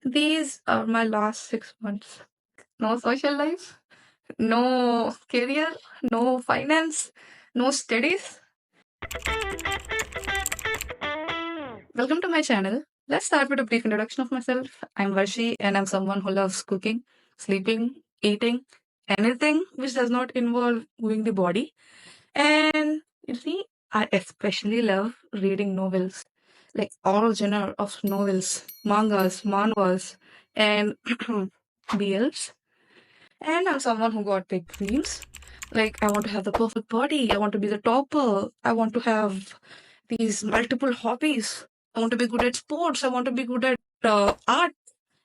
These are my last 6 months. No social life, no career, no finance, no studies. Welcome to my channel. Let's start with a brief introduction of myself. I'm Varshi and I'm someone who loves cooking, sleeping, eating, anything which does not involve moving the body. And you see, I especially love reading novels, like all genre of novels, mangas, manhwas, and BLs. And I'm someone who got big dreams. Like, I want to have the perfect body. I want to be the topper. I want to have these multiple hobbies. I want to be good at sports. I want to be good at art,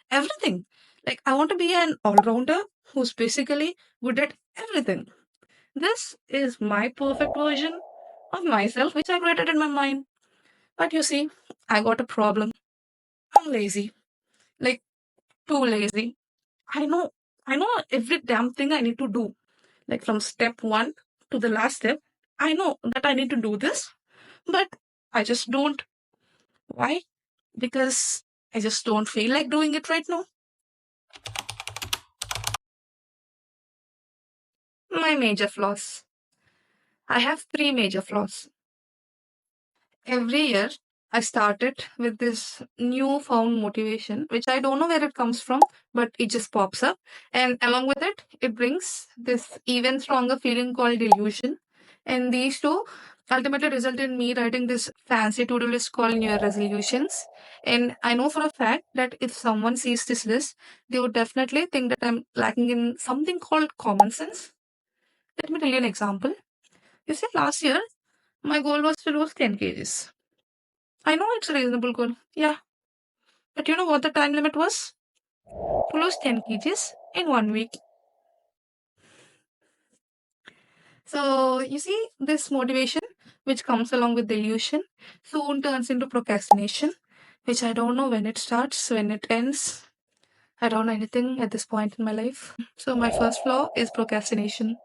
everything. Like, I want to be an all rounder who's basically good at everything. This is my perfect version of myself, which I created in my mind. But you see, I got a problem. I'm lazy. Like, too lazy. I know, I know every damn thing I need to do. Like from step one to the last step, I know that I need to do this, but I just don't. Why? Because I just don't feel like doing it right now. My major flaws. I have three major flaws. Every year, I started with this newfound motivation, which I don't know where it comes from, but it just pops up. And along with it, it brings this even stronger feeling called delusion. And these two ultimately result in me writing this fancy to do list called New Year resolutions. And I know for a fact that if someone sees this list, they would definitely think that I'm lacking in something called common sense. Let me tell you an example. You see, last year, my goal was to lose 10 kgs. I know it's a reasonable goal. Yeah. But you know what the time limit was? To lose 10 kgs in 1 week. So you see, this motivation, which comes along with delusion, soon turns into procrastination, which I don't know when it starts, when it ends. I don't know anything at this point in my life. So my first flaw is procrastination.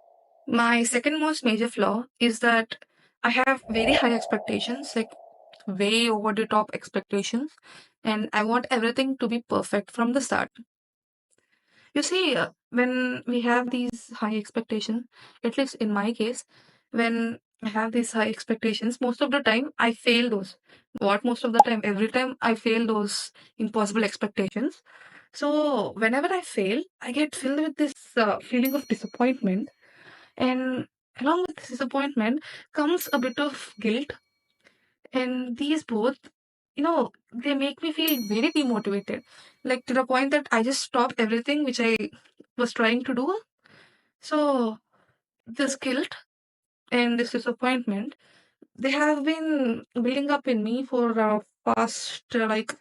My second most major flaw is that I have very high expectations, like way over the top expectations, and I want everything to be perfect from the start. You see, when we have these high expectations, at least in my case, when I have these high expectations, most of the time I fail those. What most of the time? Every time I fail those impossible expectations. So whenever I fail, I get filled with this feeling of disappointment. And along with this disappointment comes a bit of guilt. And these both, they make me feel very demotivated. Like to the point that I just stop everything which I was trying to do. So this guilt and this disappointment, they have been building up in me for past like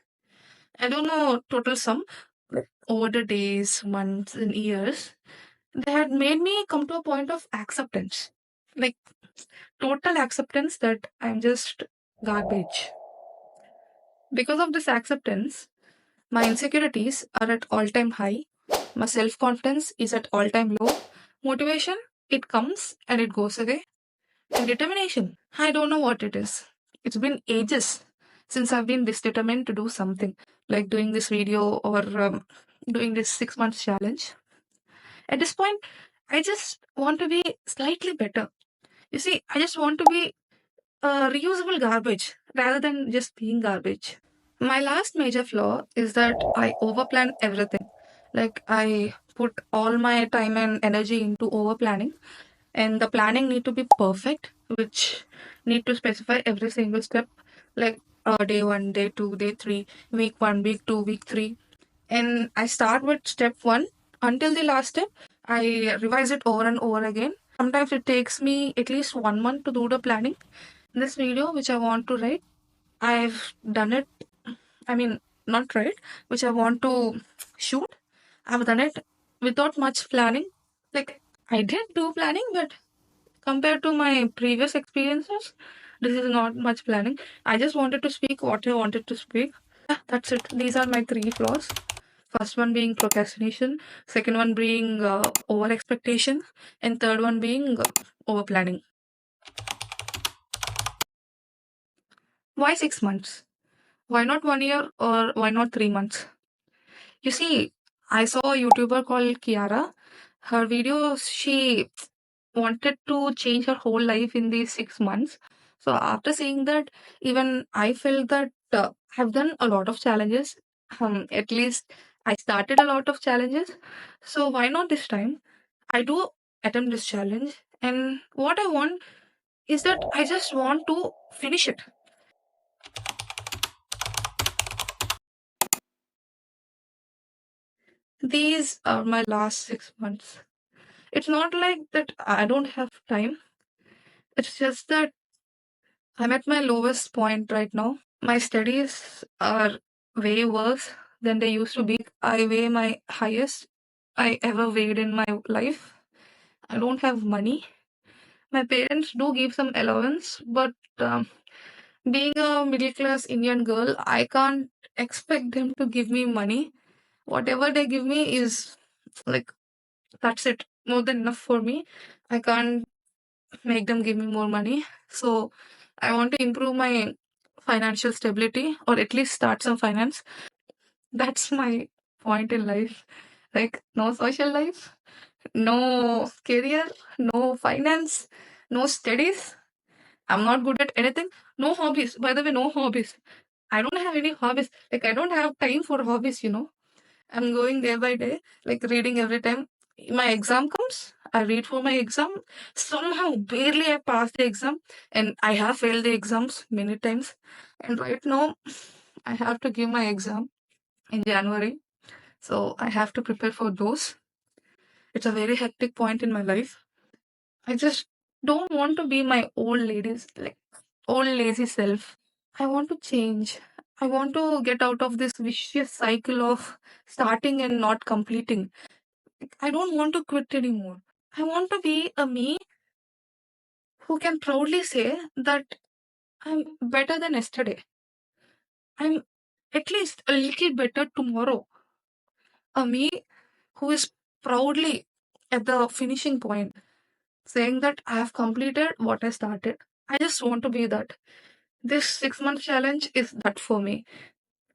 I don't know total sum, like over the days, months, and years. They had made me come to a point of acceptance, like total acceptance that I'm just garbage. Because of this acceptance, my insecurities are at all time high. My self confidence is at all time low. Motivation, it comes and it goes away. And determination, I don't know what it is. It's been ages since I've been this determined to do something like doing this video or doing this 6 months challenge. At this point, I just want to be slightly better. You see, I just want to be reusable garbage rather than just being garbage. My last major flaw is that I overplan everything. Like I put all my time and energy into overplanning, and the planning need to be perfect, which need to specify every single step, like day one, day two, day three, week one, week two, week three, and I start with step one until the last step. I revise it over and over again. Sometimes it takes me at least 1 month to do the planning. This video, which I want to write, I've done it. I mean, not right, which I want to shoot. I've done it without much planning. Like, I did do planning, but compared to my previous experiences, this is not much planning. I just wanted to speak what I wanted to speak. Yeah, that's it. These are my three flaws. First one being procrastination, second one being over expectation, and third one being over planning. Why 6 months? Why not 1 year or why not 3 months? You see, I saw a YouTuber called Kiara. Her videos, she wanted to change her whole life in these 6 months. So after seeing that, even I felt that I've done a lot of challenges. At least I started a lot of challenges. So why not this time? I do attempt this challenge. And what I want is that I just want to finish it. These are my last 6 months. It's not like that I don't have time. It's just that I'm at my lowest point right now. My studies are way worse than they used to be. I weigh my highest I ever weighed in my life. I don't have money. My parents do give some allowance, but being a middle class Indian girl, I can't expect them to give me money. Whatever they give me is like, that's it, more than enough for me. I can't make them give me more money. So I want to improve my financial stability or at least start some finance. That's my point in life. Like, no social life, no career, no finance, no studies. I'm not good at anything. No hobbies. By the way, no hobbies. I don't have any hobbies. Like, I don't have time for hobbies. I'm going day by day, like reading every time my exam comes. I read for my exam. Somehow, barely I pass the exam, and I have failed the exams many times. And right now, I have to give my exam in January, so I have to prepare for those. It's a very hectic point in my life. I just don't want to be my old ladies, like old lazy self. I want to change. I want to get out of this vicious cycle of starting and not completing. I don't want to quit anymore. I want to be a me who can proudly say that I'm better than yesterday. I'm at least a little better tomorrow. A me who is proudly at the finishing point, saying that I have completed what I started. I just want to be that. This 6 month challenge is that for me.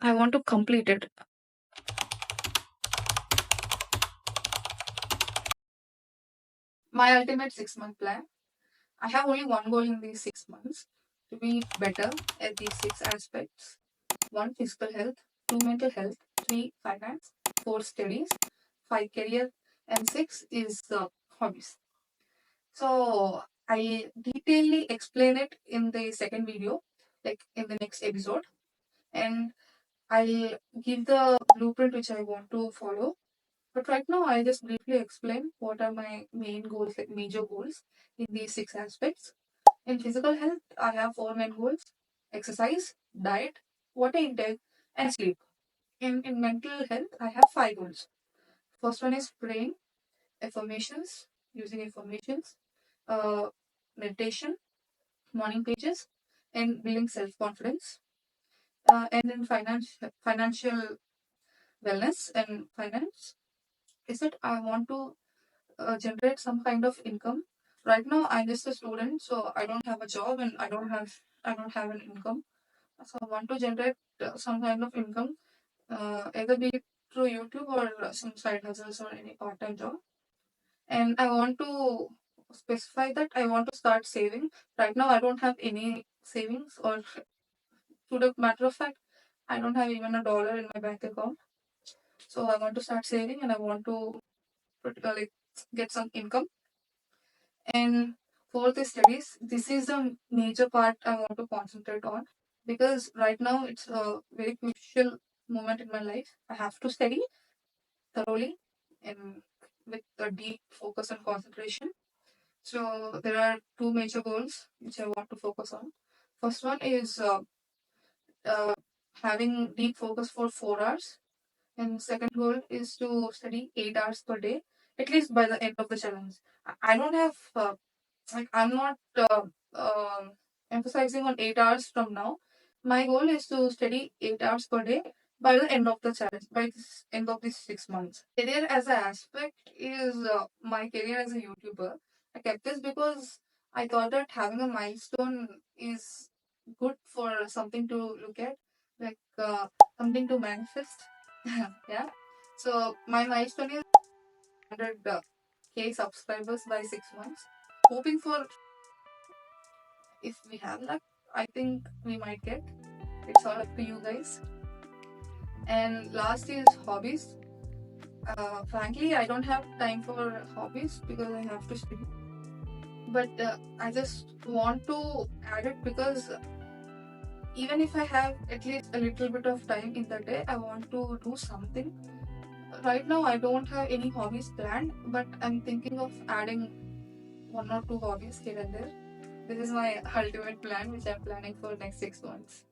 I want to complete it. My ultimate 6 month plan. I have only one goal in these 6 months, to be better at these six aspects: one, physical health; two, mental health; three, finance; four, studies; five, career; and six is hobbies. So I detailedly explain it in the second video, like in the next episode, and I'll give the blueprint which I want to follow. But right now, I'll just briefly explain what are my main goals, like major goals in these six aspects. In physical health, I have four main goals: exercise, diet, water intake, and sleep. In mental health, I have five goals. First one is praying, affirmations, using affirmations, uh, meditation, morning pages, and building self confidence. And in financial wellness and finance, is that I want to generate some kind of income. Right now, I'm just a student, so I don't have a job and I don't have an income. So I want to generate some kind of income, either be it through YouTube or some side hustles or any part-time job. And I want to specify that I want to start saving. Right now, I don't have any savings, or to the matter of fact, I don't have even a dollar in my bank account. So I want to start saving and I want to like get some income. And for the studies, this is a major part I want to concentrate on, because right now it's a very crucial moment in my life. I have to study thoroughly and with a deep focus and concentration. So there are two major goals which I want to focus on. First one is uh, having deep focus for 4 hours, and second goal is to study 8 hours per day, at least by the end of the challenge. I don't have like I'm not emphasizing on 8 hours from now. My goal is to study 8 hours per day by the end of the challenge, by this end of these 6 months. Career as an aspect is my career as a YouTuber. I kept this because I thought that having a milestone is good for something to look at, like something to manifest. Yeah. So my milestone is 100K subscribers by 6 months. Hoping for, if we have luck, I think we might get. It's all up to you guys. And last is hobbies. Frankly, I don't have time for hobbies because I have to study. But I just want to add it because even if I have at least a little bit of time in the day, I want to do something. Right now, I don't have any hobbies planned, but I'm thinking of adding one or two hobbies here and there. This is my ultimate plan, which I'm planning for next 6 months.